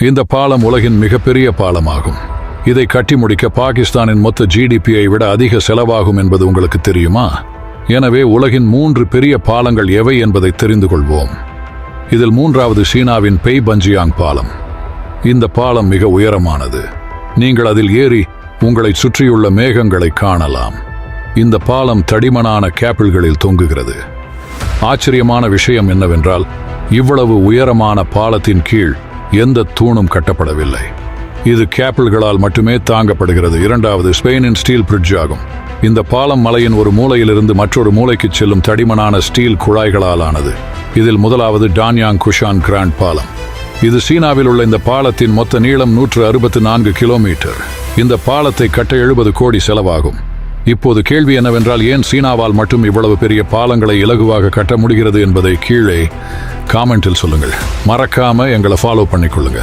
இந்த பாலம் உலகின் மிகப்பெரிய பாலமாகும். இதை கட்டி முடிக்க பாகிஸ்தானின் மொத்த ஜிடிபியை விட அதிக செலவாகும் என்பது உங்களுக்கு தெரியுமா? எனவே உலகின் 3 பெரிய பாலங்கள் எவை என்பதை தெரிந்து கொள்வோம். இதில் 3வது சீனாவின் பெய்பஞ்சியாங் பாலம். இந்த பாலம் மிக உயரமானது. நீங்கள் அதில் ஏறி உங்களை சுற்றியுள்ள மேகங்களை காணலாம். இந்த பாலம் தடிமனான கேபிள்களில் தொங்குகிறது. ஆச்சரியமான விஷயம் என்னவென்றால், இவ்வளவு உயரமான பாலத்தின் கீழ் எந்த தூணும் கட்டப்படவில்லை. இது கேபிள்களால் மட்டுமே தாங்கப்படுகிறது. 2வது ஸ்பெயினின் ஸ்டீல் பிரிட்ஜ் ஆகும். இந்த பாலம் மலையின் ஒரு மூலையிலிருந்து மற்றொரு மூலைக்கு செல்லும் தடிமனான ஸ்டீல் குழாய்களால் ஆனது. இதில் 1வது டான்யாங் குஷான் கிராண்ட் பாலம். இது சீனாவில் உள்ள இந்த பாலத்தின் மொத்த நீளம் 164 கிலோமீட்டர். இந்த பாலத்தை கட்ட 70 கோடி செலவாகும். இப்போது கேள்வி என்னவென்றால், ஏன் சீனாவால் மட்டும் இவ்வளவு பெரிய பாலங்களை இலகுவாக கட்ட முடிகிறது என்பதை கீழே காமெண்டில் சொல்லுங்கள். மறக்காம எங்களை ஃபாலோ பண்ணிக்கொள்ளுங்க.